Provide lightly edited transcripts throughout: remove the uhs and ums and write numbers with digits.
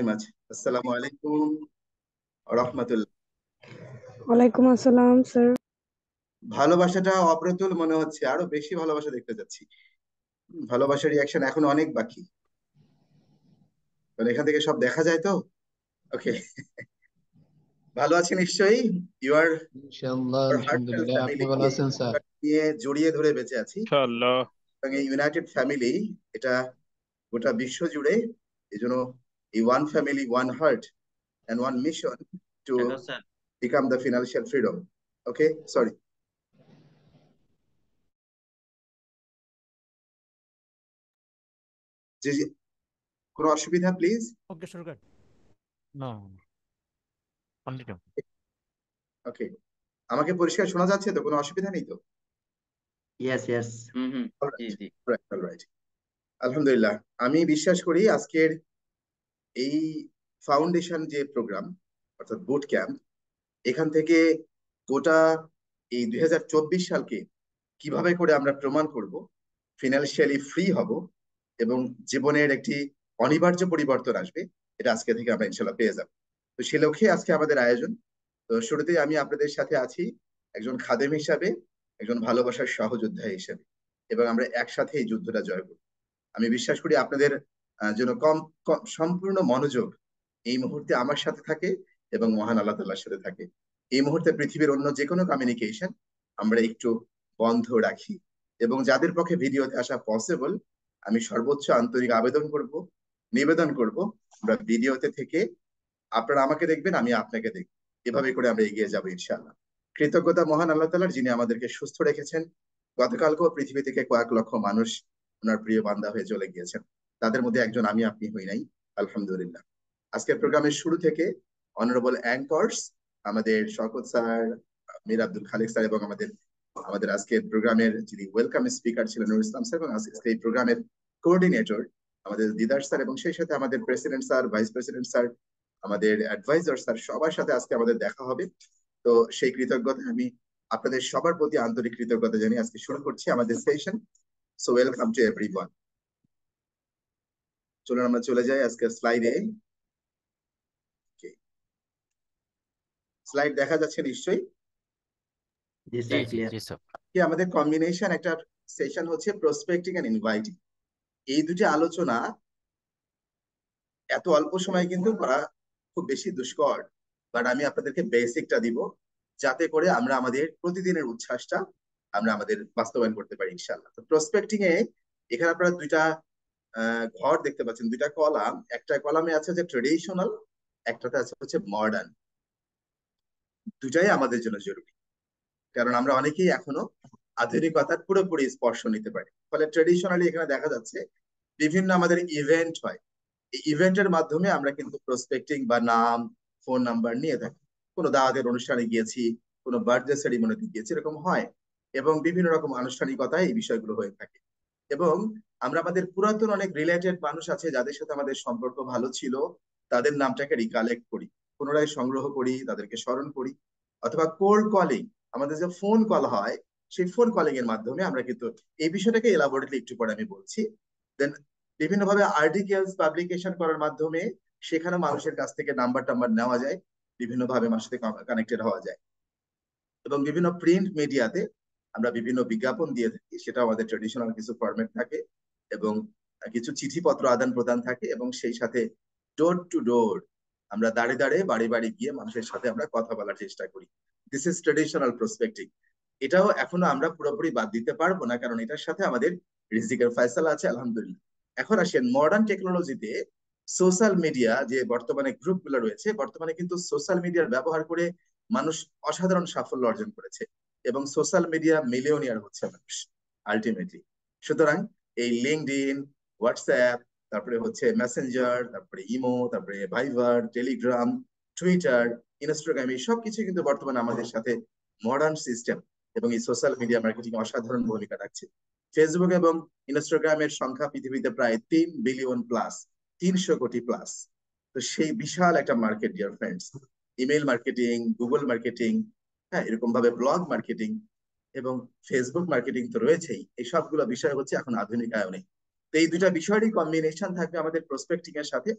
much. Assalamu alaikum wa rahmatullah. ওয়ালাইকুম আসসালাম sir. ভালোবাসাটা অপ্রতুল মনে হচ্ছে, আরো বেশি ভালোবাসা দেখতে যাচ্ছি। ভালোবাসার রিয়াকশন এখন অনেক বাকি, কারণ এখান থেকে সব দেখা যায় তো। ওকে, ভালো আছে নিশ্চয়ই। ইউ আর ইনশাআল্লাহ হার্টফেল আলহামদুলিল্লাহ, আপনি ফ্যামিলি ভালো আছেন স্যার? নিয়ে জড়িয়ে ধরে বেঁচে আছি। ইনশাআল্লাহ। এবং এই ইউনাইটেড ফ্যামিলি, এটা গোটা বিশ্ব জুড়ে, এই জন্য এই one family, one heart and one mission to become the financial freedom. Okay, sorry. জি জি, কোনো অসুবিধা প্লিজ? ওকে, শুরু কর। না, কন্টিনিউ। ওকে, আমাকে পরিষ্কার শোনা যাচ্ছে তো? কোনো অসুবিধা নেই তো? Yes, yes. Alright, জি জি alright, alright. আলহামদুলিল্লাহ। আমি বিশ্বাস করি আজকের এই ফাউন্ডেশন যে প্রোগ্রাম, অর্থাৎ বুট ক্যাম্প, এখান থেকে গোটা এই 2024 সালকে কিভাবে করে আমরা প্রমাণ করব ফিনান্সিয়ালি ফ্রি হব এবং জীবনের একটি অনিবার্য পরিবর্তন আসবে, এটা আজকে থেকে আমরা ইনশাল্লাহ পেয়ে যাব। তো সে লক্ষ্যে আজকে আমাদের আয়োজন। তো শুরুতেই আমি আপনাদের সাথে আছি একজন খাদেম হিসাবে, একজন ভালোবাসার সহযোদ্ধা হিসেবে, এবং আমরা একসাথে এই যুদ্ধটা জয় করব। আমি বিশ্বাস করি আপনাদের যেন সম্পূর্ণ মনোযোগ এই মুহূর্তে আমার সাথে থাকে এবং মহান আল্লাহ তাআলার সাথে থাকে। এই মুহূর্তে পৃথিবীর অন্য যে কোনো কমিউনিকেশন আমরা একটু বন্ধ রাখি, এবং যাদের পক্ষে ভিডিওতে আসা পসিবল, আমি সর্বোচ্চ আন্তরিক আবেদন করব, নিবেদন করব, আমরা ভিডিওতে থেকে আপনারা আমাকে দেখবেন, আমি আপনাকে দেখব, এভাবে করে আমরা এগিয়ে যাবো ইনশাআল্লাহ। কৃতজ্ঞতা মহান আল্লাহ তাআলার, যিনি আমাদেরকে সুস্থ রেখেছেন। গতকালকেও পৃথিবী থেকে কয়েক লক্ষ মানুষ ওনার প্রিয় বান্দা হয়ে চলে গিয়েছেন, তাদের মধ্যে একজন আমি আপনি হই নাই, আলহামদুলিল্লাহ। আজকের প্রোগ্রামের শুরু থেকে অনারেবল অ্যাঙ্কর্স আমাদের শওকত স্যার, মীর আব্দুল খালেক স্যার, এবং আমাদের আমাদের আজকের প্রোগ্রামের যিনি ওয়েলকাম স্পিকার ছিলেন নুরুল ইসলাম স্যার, এবং আজকে এই প্রোগ্রামের কোঅর্ডিনেটর আমাদের দিদার স্যার, এবং সেই সাথে আমাদের president sir, vice president sir, আমাদের অ্যাডভাইজার স্যার, সবার সাথে আজকে আমাদের দেখা হবে। তো সেই কৃতজ্ঞতা আমি আপনাদের সবার প্রতি আন্তরিক কৃতজ্ঞতা জানিয়ে আজকে শুরু করছি আমাদের session. So welcome to everyone. চলুন আমরা চলে যাই আজকে স্লাইডে। স্লাইড দেখা যাচ্ছে নিশ্চয়ই? জি জি স্যার, জি ক্লিয়ার। জি স্যার। কি আমাদের কম্বিনেশন একটা সেশন হচ্ছে প্রসপেক্টিং এন্ড ইনভাইটিং। এই দুটি আলোচনা এত অল্প সময় কিন্তু করা খুব বেশি দুষ্কর, বাট আমি আপনাদেরকে বেসিকটা দিব, যাতে করে আমরা আমাদের প্রতিদিনের উচ্ছ্বাসটা আমরা আমাদের বাস্তবায়ন করতে পারি ইনশাআল্লাহ। তো প্রসপেক্টিং এ এখানে আপনারা দুইটা ঘর দেখতে পাচ্ছেন, দুইটা কলাম। একটা কলামে আছে যে ট্রেডিশনাল, একটাতে আছে হচ্ছে মডার্ন। দুটাই আমাদের জন্য জরুরি, কারণ আমরা অনেকেই এখনো আধুনিকতার পুরোপুরি স্পর্শ নিতে পারি। ফলে ট্রেডিশনালি এখানে দেখা যাচ্ছে বিভিন্ন আমাদের ইভেন্ট হয়, এই ইভেন্টের মাধ্যমে আমরা কিন্তু প্রসপেক্টিং বা নাম, ফোন নাম্বার নিয়ে থাকি। কোনো দাওয়াতের অনুষ্ঠানে গিয়েছি, কোনো বার্থডে সেরিমনিতে গিয়েছি, এরকম হয়, এবং বিভিন্ন রকম আনুষ্ঠানিকতায় এই বিষয়গুলো হয়ে থাকে। এবং আমরা আমাদের পুরাতন অনেক রিলেটেড মানুষ আছে যাদের সাথে আমাদের সম্পর্ক ভালো ছিল, তাদের নামটাকে রিকালেক্ট করি, পুনরায় সংগ্রহ করি, তাদেরকে স্মরণ করি। অথবা কোল্ড কলিং, আমাদের যে ফোন কল হয়, সেই ফোন কলিং এর মাধ্যমে আমরা কিন্তু এই বিষয়টাকে এলাবোরেটলি একটু পরে আমি বলছি। দেন বিভিন্ন ভাবে আর্টিকেলস পাবলিকেশন করার মাধ্যমে সেখানে মানুষের কাছ থেকে নাম্বার টাম্বার নেওয়া যায়, বিভিন্ন ভাবে মানুষের সাথে কানেক্টেড হওয়া যায়। এবং বিভিন্ন প্রিন্ট মিডিয়াতে আমরা বিভিন্ন বিজ্ঞাপন দিয়ে থাকি, সেটা আমাদের ট্রেডিশনাল কিছু ফরম্যাট থাকে, এবং কিছু চিঠিপত্র আদান প্রদান থাকে, এবং সেই সাথে ডোর টু ডোর আমরা দাঁড়ে দাঁড়ে বাড়ি বাড়ি গিয়ে মানুষের সাথে আমরা কথা বলার চেষ্টা করি। This is traditional prospecting. এটাও এখনো আমরা পুরোপুরি বাদ দিতে পারবো না, কারণ এটার সাথে আমাদের রিজিকের ফয়সালা আছে, আলহামদুলিল্লাহ। এখন আসেন মডার্ন টেকনোলজিতে সোশ্যাল মিডিয়া, যে বর্তমানে গ্রুপগুলো রয়েছে, বর্তমানে কিন্তু সোশ্যাল মিডিয়ার ব্যবহার করে মানুষ অসাধারণ সাফল্য অর্জন করেছে, এবং সোশ্যাল মিডিয়া মিলিয়নিয়ার হচ্ছে মানুষ আলটিমেটলি। সুতরাং এই লিঙ্কডইন, হোয়াটসঅ্যাপ, তারপরে হচ্ছে মেসেঞ্জার, তারপরে ইমো, তারপরে ভাইবার, টেলিগ্রাম, টুইটার, ইনস্টাগ্রাম, এই সবকিছু কিন্তু বর্তমানে আমাদের সাথে মডার্ন সিস্টেম, এবং এই সোশ্যাল মিডিয়া মার্কেটিং অসাধারণ ভূমিকা রাখছে। ফেসবুক এবং ইনস্টাগ্রামের সংখ্যা পৃথিবীতে প্রায় 3 বিলিয়ন প্লাস, 300 কোটি প্লাস। তো সেই বিশাল একটা market dear friends. Email marketing, Google marketing, হ্যাঁ, এরকম ভাবে ব্লগ মার্কেটিং এবং ফেসবুক মার্কেটিং তো রয়েছেই। এই সবগুলো বিষয় হচ্ছে এখন আধুনিকায়নে। তো এই দুইটা বিষয়েরই কম্বিনেশন থাকবে আমাদের প্রসপেক্টিং এর সাথে।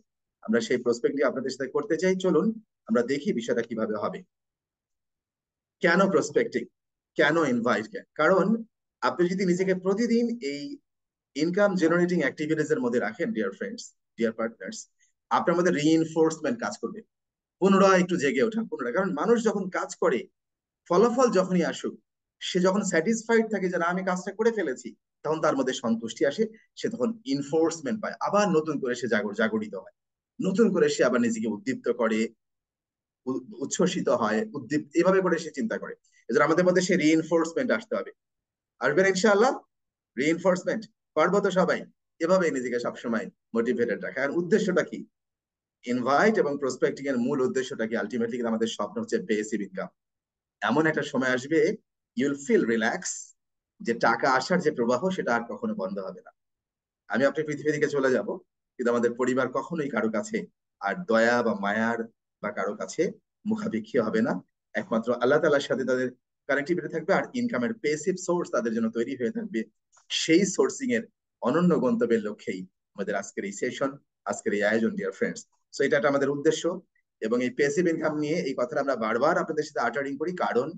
আমরা সেই প্রসপেক্টিং আপনাদের সাথে করতে চাই। চলুন আমরা দেখি বিষয়টা কিভাবে হবে। কেন প্রসপেক্টিং, কেন ইনভাইট? কারণ আপনি যদি নিজেকে প্রতিদিন এই ইনকাম জেনারেটিং অ্যাক্টিভিটিস এর মধ্যে রাখেন, ডিয়ার ফ্রেন্ডস, ডিয়ার পার্টনার্স, আপনার মধ্যে রিইনফোর্সমেন্ট কাজ করবে। পুনরায় একটু জেগে ওঠা, পুনরায়। কারণ মানুষ যখন কাজ করে, ফলাফল যখনই আসুক, সে যখন স্যাটিসফাইড থাকে যে না আমি কাজটা করে ফেলেছি, তখন তার মধ্যে সন্তুষ্টি আসে, সে তখন ইনফোর্সমেন্ট পায়, আবার নতুন করে সে জাগরিত হয়, নতুন করে সে আবার নিজেকে উদ্দীপ্ত করে, উচ্ছ্বসিত হয়, এভাবে করে সে চিন্তা করে। এজন্য আমাদের মধ্যে সে রিইনফোর্সমেন্ট আসতে হবে। আসবেন ইনশাআল্লাহ রিইনফোর্সমেন্ট? পারবো তো সবাই? এভাবে নিজেকে সবসময় মোটিভেটেড রাখা। আর উদ্দেশ্যটা কি? ইনভাইট এবং প্রসপেক্টিং এর মূল উদ্দেশ্যটা কি? আলটিমেটলি আমাদের স্বপ্ন হচ্ছে পেসিভ ইনকাম। এমন একটা সময় আসবে, ইউল ফিল রিল্যাক্স, যে টাকা আসার যে প্রবাহ সেটা আর কখনো বন্ধ হবে না। আমি আপনি পৃথিবী থেকে চলে যাব, কিন্তু আমাদের পরিবার কখনোই কারো কাছে আর দয়া বা মায়ার বা কারো কাছে মুখাপেক্ষী হবে না। একমাত্র আল্লাহ তাআলার সাথে তাদের কানেক্টিভিটি থাকবে, আর ইনকামের পেসিভ সোর্স তাদের জন্য তৈরি হয়ে থাকবে। সেই সোর্সিং এর অনন্য গন্তব্যের লক্ষ্যেই আমাদের আজকের এই সেশন, আজকের এই আয়োজন, ডিয়ার ফ্রেন্ডস। সো এটা একটা আমাদের উদ্দেশ্য, এবং এই পেসিভ ইনকাম নিয়ে এই কথাটা আমরা বারবার আপনাদের সাথে আটারিং করি, কারণ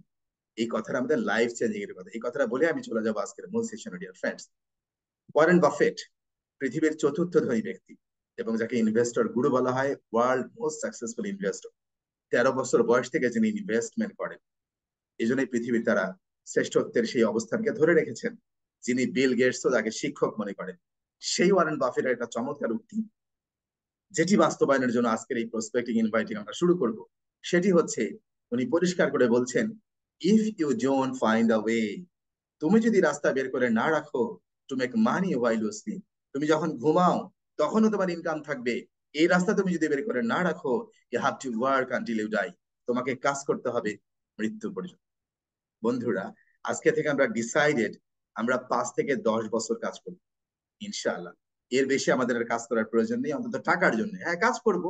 এই কথাটা আমাদের লাইফ চেঞ্জিং এর কথা। এই কথাটা বলে আমি চলে যাবো আজকের মূল সেশনে, ডিয়ার ফ্রেন্ডস। ওয়ারেন বাফেট পৃথিবীর চতুর্থ ধনী ব্যক্তি, এবং যাকে ইনভেস্টর গুরু বলা হয়, ওয়ার্ল্ড মোস্ট সাকসেসফুল ইনভেস্টর। 13 বছর বয়স থেকে যিনি ইনভেস্টমেন্ট করেন, এই জন্যই পৃথিবীর তারা শ্রেষ্ঠত্বের সেই অবস্থানকে ধরে রেখেছেন। যিনি বিল গেটসও তাকে শিক্ষক মনে করেন, সেই ওয়ারেন বাফেটের একটা চমৎকার উক্তি, যেটি বাস্তবায়নের জন্য আজকের এই প্রসপেক্টিং ইনভাইটিং আমরা শুরু করব। সেটি হচ্ছে, উনি পরিষ্কার করে বলছেন, if you don't find a way, তুমি যদি রাস্তা বের করে না রাখো, to make money while you sleep, তুমি যখন ঘুমাও তখনও তোমার ইনকাম থাকবে, এই রাস্তা তুমি যদি বের করে না রাখো, you have to work until you die, তোমাকে কাজ করতে হবে মৃত্যু পর্যন্ত। বন্ধুরা, আজকে থেকে আমরা ডিসাইডেড, আমরা 5 থেকে 10 বছর কাজ করব ইনশাআল্লাহ। এর বেশি আমাদের আর কাজ করার প্রয়োজন নেই, অন্তত টাকার জন্য। হ্যাঁ, কাজ করব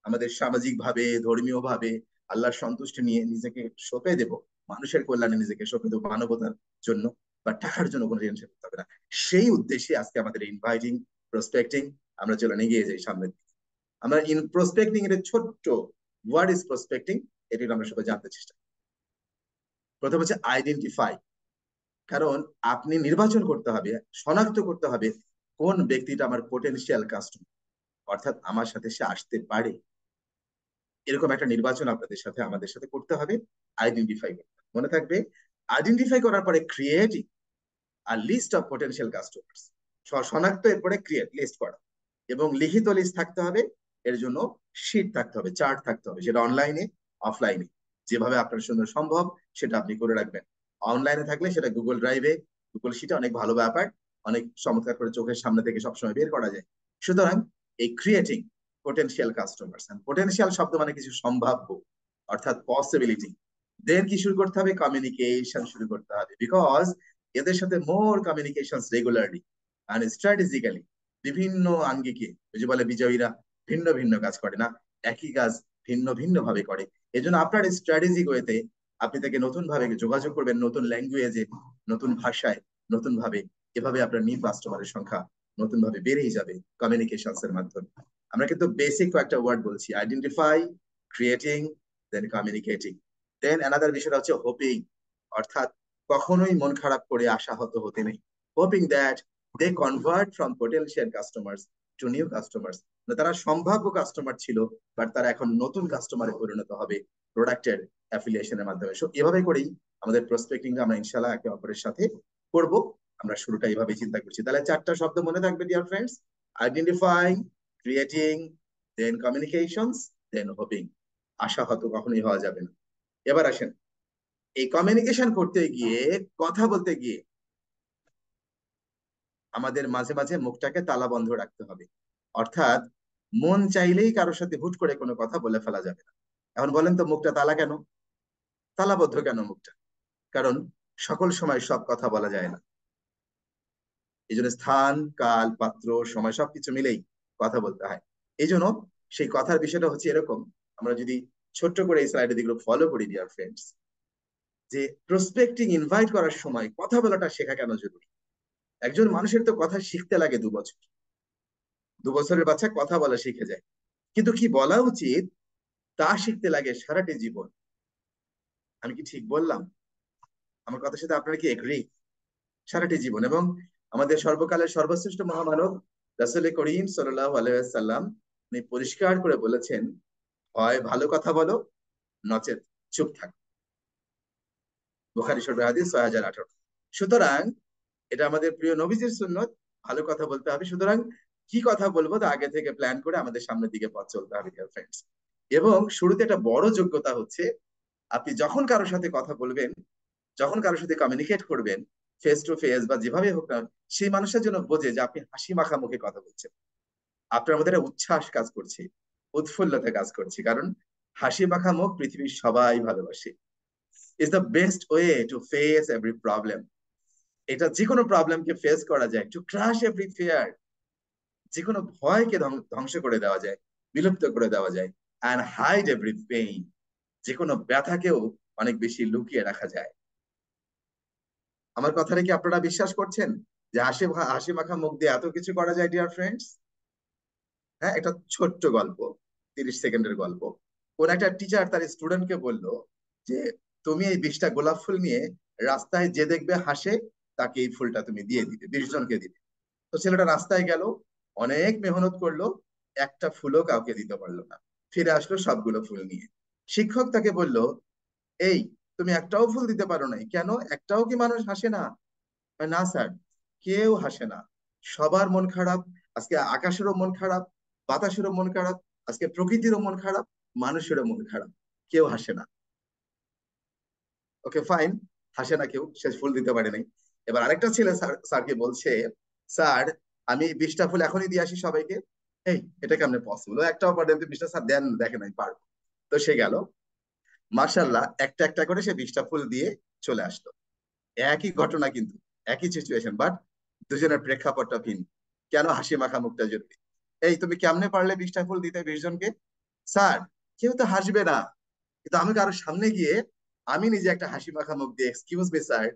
আমাদের সামাজিক ভাবে, ধর্মীয় ভাবে, আল্লাহর সন্তুষ্টি নিয়ে নিজেকে সঁপে দেব, মানুষের কল্যাণে নিজেকে সঁপে দেবো, মানবতার জন্য। বা টাকার জন্য কোনো টেনশন করতে হবে না। সেই উদ্দেশ্যে আজকে আমাদের ইনভাইটিং, প্রসপেক্টিং, আমরা চলে এগিয়ে যাই সামনের দিকে। আমরা প্রসপেক্টিং এর ছোট্ট, হোয়াট ইজ প্রসপেক্টিং, এটি আমরা সবাই জানতে চেষ্টা করি। প্রথম হচ্ছে আইডেন্টিফাই। কারণ আপনি নির্বাচন করতে হবে, শনাক্ত করতে হবে কোন ব্যক্তিটা আমার পোটেনশিয়াল কাস্টমার, অর্থাৎ আমার সাথে সে আসতে পারে। এরকম একটা নির্বাচন আপনাদের সাথে, আমাদের সাথে করতে হবে, আইডেন্টিফাই করতে হবে। মনে থাকবে, আইডেন্টিফাই করার পরে creating our list of potential customers, শনাক্ত, এরপরে ক্রিয়েট, লিস্ট করা, এবং লিখিত লিস্ট থাকতে হবে। এর জন্য শিট থাকতে হবে, চার্ট থাকতে হবে, সেটা অনলাইনে, অফলাইনে, যেভাবে আপনার জন্য সম্ভব সেটা আপনি করে রাখবেন। অনলাইনে থাকলে সেটা গুগল ড্রাইভে, গুগল শিটে অনেক ভালো ব্যাপার, অনেক চমৎকার করে চোখের সামনে থেকে সবসময় বের করা যায়। সুতরাং এই ক্রিয়েটিং পোটেনশিয়াল কাস্টমার্স, পোটেনশিয়াল শব্দ মানে কিছু সম্ভাব্য, অর্থাৎ পসিবিলিটি। দেন কি শুরু করতে হবে? কমিউনিকেশন শুরু করতে হবে, বিকজ এদের সাথে মোর কমিউনিকেশন রেগুলারলি and স্ট্র্যাটেজিক্যালি, বিভিন্ন আঙ্গিকে, ওই যে বলে বিজয়ীরা ভিন্ন ভিন্ন কাজ করে না, একই কাজ ভিন্ন ভিন্ন ভাবে করে। এই জন্য আপনার স্ট্র্যাটেজিক ওয়েতে আপনি তাকে নতুন ভাবে যোগাযোগ করবেন, নতুন ল্যাঙ্গুয়েজে, নতুন ভাষায়, নতুন ভাবে। এভাবে আপনার নিউ কাস্টমারের সংখ্যা নতুন ভাবে বেড়েই যাবে কমিউনিকেশন এর মাধ্যমে। আমরা কিন্তু বেসিক কয়েকটা ওয়ার্ড বলছি, আইডেন্টিফাই, ক্রিয়েটিং, দেন কমিউনিকেটিং। দেন অ্যানাদার বিষয়টা হচ্ছে হোপিং, অর্থাৎ কখনোই মন খারাপ করে আশাহত হতে নেই। Hoping that they convert from potential customers to new customers. তারা সম্ভাব্য কাস্টমার ছিল, বাট তারা এখন নতুন কাস্টমারে পরিণত হবে প্রোডাক্টের অ্যাফিলিয়েশনের মাধ্যমে। সো এভাবে করেই আমাদের প্রসপেক্টিং আমরা ইনশাআল্লাহ একে অপরের সাথে করব। আমরা শুরুটা এইভাবে চিন্তা করছি। তাহলে 4টা শব্দ মনে থাকবে, ডিয়ার ফ্রেন্ডস: আইডেন্টিফাইং, ক্রিয়েটিং, দেন কমিউনিকেশনস, দেন হোপিং। আশাহত কখনোই হওয়া যাবে না। এবার আসেন, এই কমিউনিকেশন করতে গিয়ে, কথা বলতে গিয়ে আমাদের মাঝে মাঝে মুখটাকে তালা বন্ধ রাখতে হবে। অর্থাৎ মন চাইলেই কারোর সাথে হুট করে কোনো কথা বলে ফেলা যাবে না। এখন বলেন তো, মুখটা তালা কেন, তালাবদ্ধ কেন মুখটা? কারণ সকল সময় সব কথা বলা যায় না। এই জন্য স্থান, কাল, পাত্র, সময় সবকিছু মিলেই কথা বলতে হয়। এই জন্য সেই কথার বিষয়টা হচ্ছে এরকম, আমরা যদি ছোট্ট করে এই স্লাইডে দিকে ফলো করি, ডিয়ার ফ্রেন্ডস, যে প্রসপেক্টিং ইনভাইট করার সময় কথা বলাটা শেখা কেন জরুরি। একজন মানুষের তো কথা শিখতে লাগে 2 বছর। 2 বছরের বাচ্চা কথা বলা শিখে যায়, কিন্তু কি বলা উচিত তা শিখতে লাগে সারাটি জীবন। আমি কি ঠিক বললাম? আমার কথার সাথে আপনারা কি এগ্রি? সারাটি জীবন। এবং আমাদের সর্বকালের সর্বশ্রেষ্ঠ মহামানব রাসূল করিম সাল্লাল্লাহু আলাইহি ওয়াসাল্লাম উনি পরিষ্কার করে বলেছেন, হয় ভালো কথা বলো, নচেত চুপ থাকো। বুখারী শরীফের হাদিস ৬০১৮। সুতরাং এটা আমাদের প্রিয় নবীজির সুন্নত, ভালো কথা বলতে হবে। সুতরাং কি কথা বলবো তা আগে থেকে প্ল্যান করে আমাদের সামনের দিকে পথ চলতে হবে ডিয়ার ফ্রেন্ডস। এবং শুরুতে একটা বড় যোগ্যতা হচ্ছে, আপনি যখন কারোর সাথে কথা বলবেন, যখন কারোর সাথে কমিউনিকেট করবেন, ফেস টু ফেস বা যেভাবে হোক না, সেই মানুষের জন্য বোঝে যে আপনি হাসি মাখা মুখে কথা বলছেন, আপনার মধ্যে একটা উচ্ছ্বাস কাজ করছে, উৎফুল্লতা কাজ করছে। কারণ হাসি মাখা মুখ পৃথিবীর সবাই ভালোবাসে। Is the best way to face every problem. এটা যে কোনো প্রবলেমকে ফেস করা যায়, টু ক্রাশ এভরি ফিয়ার। যে কোনো ভয়কে ধ্বংস করে দেওয়া যায়, বিলুপ্ত করে দেওয়া যায়। And hide every pain. যে কোনো ব্যথাকেও অনেক বেশি লুকিয়ে রাখা যায়। আমার কথাটা কি আপনারা বিশ্বাস করছেন যে হাসি হাসি মাখা মুখ দিয়ে এত কিছু করা যায় ডিয়ার ফ্রেন্ডস? হ্যাঁ, একটা ছোট্ট গল্প, 30 সেকেন্ডের গল্প। কোন একটা টিচার তার স্টুডেন্টকে বলল যে তুমি এই 20টা গোলাপ ফুল নিয়ে রাস্তায় যে দেখবে হাসে, তাকে এই ফুলটা তুমি দিয়ে দিবে, 20 জনকে দিবে। তো ছেলেটা রাস্তায় গেল, অনেক মেহনত করলো, একটা ফুলও কাউকে দিতে পারলো না। ফিরে আসলো সবগুলো ফুল নিয়ে। শিক্ষক তাকে বলল, এই তুমি একটাও ফুল দিতে পারো নাই কেন? একটাও কি মানুষ হাসে না? না স্যার, কেউ হাসে না। সবার মন খারাপ। আজকে আকাশেরও মন খারাপ, বাতাসেরও মন খারাপ, আজকে প্রকৃতিরও মন খারাপ, মানুষেরও মন খারাপ, কেউ হাসে না। ওকে ফাইন, হাসে না কেউ, সে ফুল দিতে পারে নাই। এবার আরেকটা ছেলে স্যারকে বলছে, স্যার আমি 20টা ফুল এখনই দিয়ে আসি সবাইকে। এই এটা কেমনে পসিবল? ও একটাও পারেন, 20টা স্যার দেন, দেখে নাই পারবো। তো সে গেল, মার্শাল্লাহ একটা একটা করে সে 20টা ফুল দিয়ে চলে আসলো। একই ঘটনা কিন্তু, একই সিচুয়েশন, বাট দুজনের প্রেক্ষাপটটা ভিন্ন। কেন হাসি মাখা মুখটা জরুরি? এই তুমি কেমনে পারলে 20টা ফুল দিতে 20 জনকে? স্যার কেউ তো হাসবে না, কিন্তু আমি কারোর সামনে গিয়ে আমি নিজে একটা হাসি মাখা মুখ দিয়ে এক্সকিউজ মি স্যার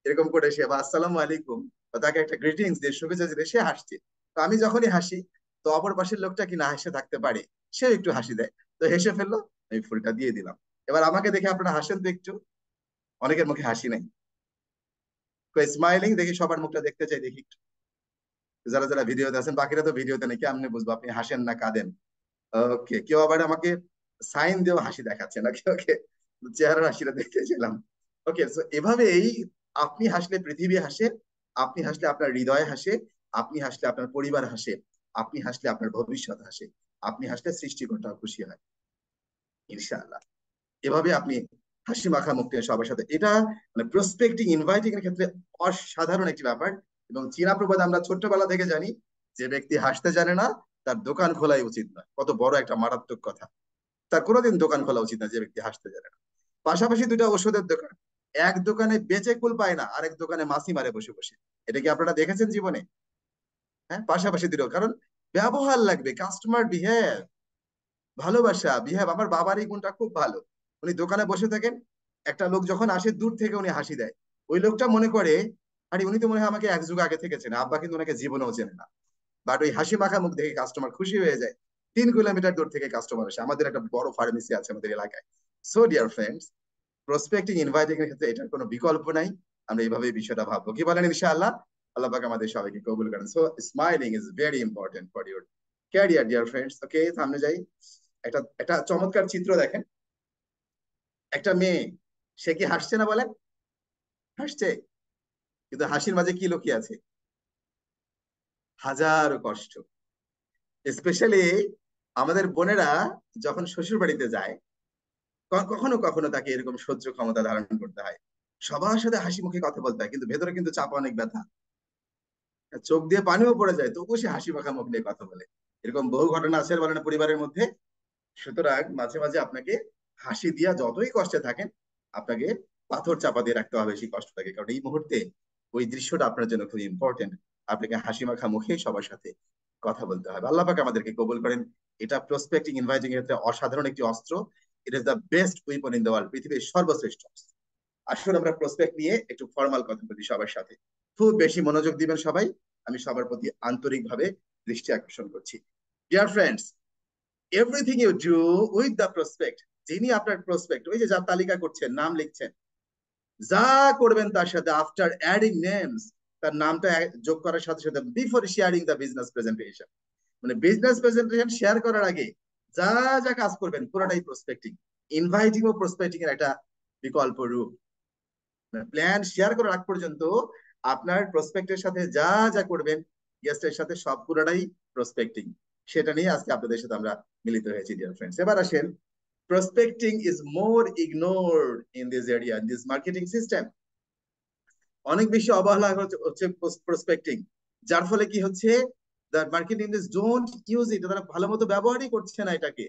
এরকম করে সে বা আসসালামু আলাইকুম বা তাকে একটা গ্রিটিংস দিয়ে শুভেচ্ছা দিলে সে হাসছে। তো আমি যখনই হাসি, তো অপর পাশের লোকটা কি না হেসে থাকতে পারে? সে একটু হাসি দেয়, তো হেসে ফেললো, আমি ফুলটা দিয়ে দিলাম। এবার আমাকে দেখে আপনারা হাসেন তো একটু। অনেকের মুখে হাসি নাই, স্মাইলিং দেখি, সবার মুখটা দেখতে চাই দেখি একটু। যারা যারা ভিডিওতে আছেন, বাকিরা তো ভিডিওতে নেই, কেমনে বুঝবো আপনি হাসেন না কাঁদেন? ওকে, কেউ আবার আমাকে সাইন দিয়েও হাসি দেখাচ্ছে না, কেউ ওকে চেহারার হাসিটা দেখতেছিলাম। ওকে, সো এভাবেই আপনি হাসলে পৃথিবী হাসে, আপনি হাসলে আপনার হৃদয় হাসে, আপনি হাসলে আপনার পরিবার হাসে, আপনি হাসলে আপনার ভবিষ্যৎ হাসে, আপনি হাসলে সৃষ্টিকর্তা খুশি হয় ইনশাআল্লাহ। এভাবে আপনি হাসি মাখা মুখে সবার সাথে, এটা মানে প্রসপেক্টিং ইনভাইটিং এর ক্ষেত্রে অসাধারণ একটি ব্যাপার। এবং চীনা প্রবাদ আমরা ছোট্টবেলা থেকে জানি, যে ব্যক্তি হাসতে জানে না তার দোকান খোলাই উচিত নয়। কত বড় একটা মারাত্মক কথা। তার কোনোদিন দোকান খোলা উচিত না যে ব্যক্তি হাসতে জানে না। পাশাপাশি দুটা ওষুধের দোকান, এক দোকানে বেচে কুল পায় না, আরেক দোকানে মাছি মারে বসে বসে। এটা কি আপনারা দেখেছেন জীবনে? হ্যাঁ, পাশাপাশি দুটো, কারণ ব্যবহার লাগবে, কাস্টমার বিহেভ, ভালোবাসা বিহেভ। আমার বাবার এই গুণটা খুব ভালো। উনি দোকানে বসে থাকেন, একটা লোক যখন আসে দূর থেকে উনি হাসি দেয়। ওই লোকটা মনে করে, আরে উনি তো মনে হয় আমাকে এক যুগ আগে থেকে চেনে, আব্বা কিন্তু ওনাকে জীবনেও চেনে না। বাট ওই হাসি মাখা মুখ দেখে কাস্টমার খুশি হয়ে যায়। 3 কিলোমিটার দূর থেকে কাস্টমার আসে। আমাদের একটা বড় ফার্মেসি আছে আমাদের এলাকায়। So dear friends, prospecting inviting এর ক্ষেত্রে এটার কোনো বিকল্প নাই। আমরা এইভাবে বিষয়টা ভাববো, কি বলেন? ইনশাআল্লাহ আল্লাহ পাক আমাদের সবাইকে কবুল করেন। So smiling is very important for your career dear friends. Okay, সামনে যাই। একটা একটা চমৎকার চিত্র দেখেন। একটা মেয়ে, সে কি হাসছে না বলেন? হাসছে, কিন্তু হাসির মাঝে কি লুকিয়ে আছে? হাজারো কষ্ট। স্পেশালি আমাদের বোনেরা যখন শ্বশুর বাড়িতে যায়, কখনো কখনো তাকে এরকম সহ্য ক্ষমতা ধারণ করতে হয়, সবার সাথে হাসি মুখে কথা বলতে হয়, কিন্তু ভেতরে কিন্তু চাপা অনেক ব্যথা, চোখ দিয়ে পানিও পড়ে যায়, তবুও সে হাসি মাখা মুখ নিয়ে কথা বলে। এরকম বহু ঘটনা আছে বলেন পরিবারের মধ্যে। সুতরাং মাঝে মাঝে আপনাকে হাসি দিয়া যতই কষ্টে থাকেন, আপনাকে পাথর চাপা দিয়ে রাখতে হবে সেই কষ্টটাকে, কারণ এই মুহূর্তে ওই দৃশ্যটা আপনার জন্য খুব ইম্পর্টেন্ট। আপনাকে হাসি মাখা মুখে সবার সাথে কথা বলতে হবে। আল্লাহ পাক আমাদেরকে কবুল করেন। এটা প্রসপেক্টিং ইনভাইটিং এর ক্ষেত্রে অসাধারণ একটি অস্ত্র। It is the best weapon in the world, পৃথিবীর সর্বশ্রেষ্ঠ অস্ত্র। আসলে আমরা প্রসপেক্ট নিয়ে একটু ফর্মাল কথা বলি সবার সাথে। খুব বেশি মনোযোগ দিবেন সবাই, আমি সবার প্রতি আন্তরিকভাবে দৃষ্টি আকর্ষণ করছি। Dear friends, everything you do with the prospect, যিনি আপনার প্রসপেক্ট, ওই যে যার তালিকা করছেন, নাম লিখছেন, যা করবেন তার সাথে আফটার অ্যাডিং নেমস, তার নামটা যোগ করার সাথে সাথে before sharing the business presentation, মানে বিজনেস প্রেজেন্টেশন শেয়ার করার আগে যা যা কাজ করবেন পুরোটাই প্রসপেক্টিং। ইনভাইটিং ও প্রসপেক্টিং এর একটা বিকল্প রূপ। প্ল্যান শেয়ার করার আগ পর্যন্ত আপনার প্রসপেক্টের সাথে যা যা করবেন গেস্টের সাথে সব পুরোটাই প্রসপেক্টিং। সেটা নিয়ে আজকে আপনাদের সাথে আমরা মিলিত হয়েছি ডিয়ার ফ্রেন্ডস। এবার আসেন, prospecting is more ignored in this area, in this marketing system. অনেক বেশি অবহেলা হচ্ছে প্রসপেক্টিং, যার ফলে কি হচ্ছে, the marketing is don't use it, তারা ভালো মতো ব্যবহারই করছে না এটাকে।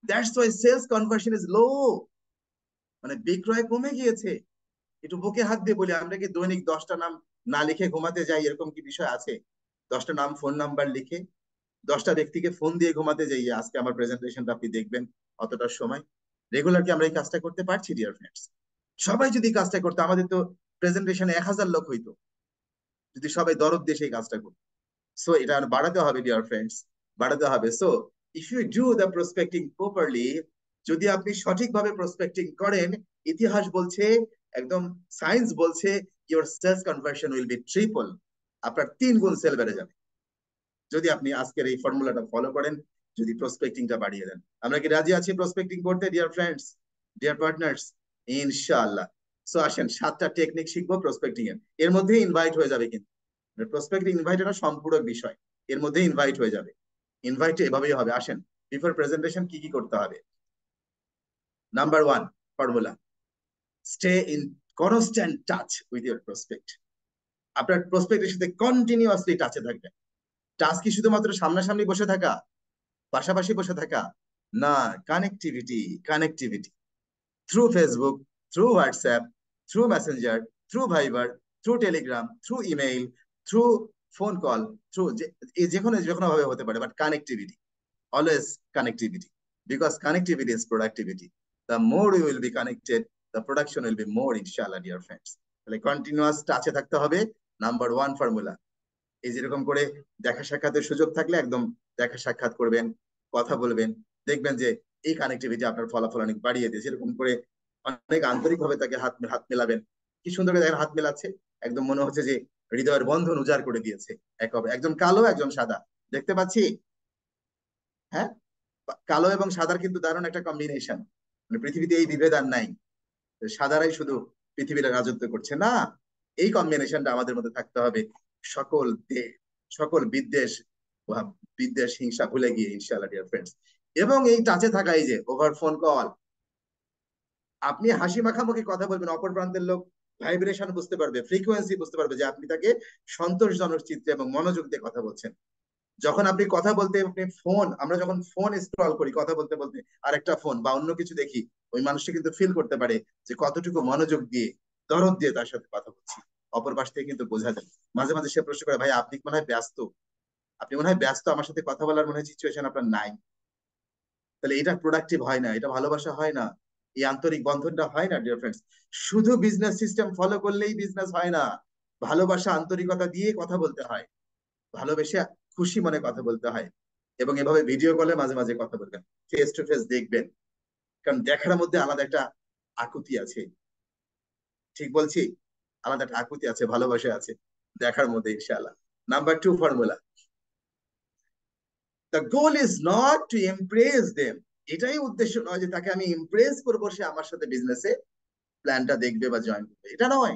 That's why sales conversion is low, মানে বিক্রয় কমে গিয়েছে। একটু বুকে হাত দিয়ে বলি, আমরা কি দৈনিক 10টা নাম না লিখে ঘুমাতে যাই? এরকম কি বিষয় আছে? 10টা নাম, ফোন নাম্বার লিখে 10টা ব্যক্তিকে ফোন দিয়ে ঘুমাতে যাই, আজকে আমার প্রেজেন্টেশনটা আপনি দেখবেন অতটার সময়। রেগুলার কি আমরা এই কাজটা করতে পারছি ডিয়ার ফ্রেন্ডস? সবাই যদি কাজটা করতো, আমাদের তো প্রেজেন্টেশনে 1000 লোক হইতো, যদি সবাই দরদ দিয়ে সেই কাজটা করতো। সো এটা বাড়াতে হবে ডিয়ার ফ্রেন্ডস, বাড়াতে হবে। So if you do the prospecting properly, যদি আপনি সঠিকভাবে প্রসপেক্টিং করেন, ইতিহাস বলছে, একদম সায়েন্স বলছে, your sales conversion will be triple, আপনার 3 গুণ সেল বেড়ে যাবে যদি আপনি আজকের এই ফর্মুলাটা ফলো করেন, যদি প্রসপেক্টিংটা বাড়িয়ে দেন। আমরা কি রাজি আছি প্রসপেক্টিং করতে ডিয়ার ফ্রেন্ডস, ডিয়ার পার্টনার্স? ইনশাআল্লাহ। সো আসেন 7টা টেকনিক শিখবো প্রসপেক্টিং এর, এর মধ্যে ইনভাইট হয়ে যাবে, কিন্তু প্রসপেক্টিং ইনভাইট এটা সম্পূরক বিষয়, এর মধ্যে ইনভাইট হয়ে যাবে। ইনভাইট এভাবেই হবে। আসেন, বিফোর প্রেজেন্টেশন কি কি করতে হবে। Number 1 formula, stay in constant touch with your prospect. আপনার প্রসপেক্টের সাথে কন্টিনিউয়াসলি টাচে থাকবেন। টাচ কি শুধুমাত্র সামনাসামনি বসে থাকা, পাশাপাশি বসে থাকা? না, connectivity, connectivity through Facebook, through WhatsApp, through messenger, through Viber, through Telegram, through email, through phone call, through যে কোনো ভাবে হতে পারে, but connectivity, always connectivity, because connectivity is productivity. The more you will be connected, the production will be more, ইনশাআল্লাহ dear friends. তাহলে continuous টাচে থাকতে হবে, নাম্বার 1 ফর্মুলা। এই যেরকম করে দেখা সাক্ষাতের সুযোগ থাকলে একদম দেখা সাক্ষাৎ করবেন, কথা বলবেন, দেখবেন যে এই কানেক্টিভিটি আপনার ফলাফল অনেক বাড়িয়ে দিয়েছে। এরকম করে অনেক আন্তরিক ভাবে তাকে হাত হাত মেলাবেন, কি সুন্দর করে দেখেন হাত মেলাচ্ছে, একদম মনে হচ্ছে যে হৃদয়ের বন্ধন উজাড় করে দিয়েছে। একজন কালো, একজন সাদা, দেখতে পাচ্ছি, হ্যাঁ, কালো এবং সাদার কিন্তু দারুণ একটা কম্বিনেশন, মানে পৃথিবীতে এই বিভেদ আর নাই, সাদারাই শুধু পৃথিবীর রাজত্ব করছে না, এই কম্বিনেশনটা আমাদের মধ্যে থাকতে হবে। সকল সকল বিদ্বেষ, বিদ্বেষ হিংসা ভুলে গিয়ে, ইনশাআল্লাহ ডিয়ার ফ্রেন্ডস। এবং এই টাচে থাকা, এই যে ওভার ফোন কল, আপনি হাসি মাখামাখি কথা বলবেন, অপর প্রান্তের লোক ভাইব্রেশন বুঝতে পারবে, ফ্রিকোয়েন্সি বুঝতে পারবে যে আপনি তাকে সন্তোষজনক চিত্রে এবং মনোযোগ দিয়ে কথা বলছেন। যখন আপনি কথা বলতে, আপনি ফোন, আমরা যখন ফোন স্ক্রল করি কথা বলতে বলতে, আরেকটা ফোন বা অন্য কিছু দেখি, ওই মানুষটা কিন্তু ফিল করতে পারে যে কতটুকু মনোযোগ দিয়ে, দরদ দিয়ে তার সাথে কথা বলছি। অপর পাশ থেকে কিন্তু বোঝা যায়। মাঝে মাঝে সে প্রশ্ন করে, ভাই আপনি মনে হয় ব্যস্ত, আপনি মনে হয় ব্যস্ত, আমার সাথে কথা বলার মনে হয় সিচুয়েশন আপনার নাই। তাহলে এটা প্রোডাক্টিভ হয় না, এটা ভালোবাসা হয় না, এই আন্তরিক বন্ধনটা হয় না ডিয়ার ফ্রেন্ডস। শুধু বিজনেস সিস্টেম ফলো করলেই বিজনেস হয় না, ভালোবাসা আন্তরিকতা দিয়ে কথা বলতে হয়, ভালোবেসে খুশি মনে কথা বলতে হয়। এবং এভাবে ভিডিও কলে মাঝে মাঝে কথা বলবেন, ফেস টু ফেস দেখবেন, কারণ দেখার মধ্যে আলাদা একটা আকুতি আছে। ঠিক বলছি? আলাদা একটা আকুতি আছে, ভালোবাসা আছে দেখার মধ্যে, ইনশাআল্লাহ। Number 2 formula, the goal is not to Impress them. এটাই উদ্দেশ্য নয় যে তাকে আমি ইমপ্রেস করবো, সে আমার সাথে বিজনেসে প্ল্যানটা দেখবে বা জয়েন করবে, এটা নয়।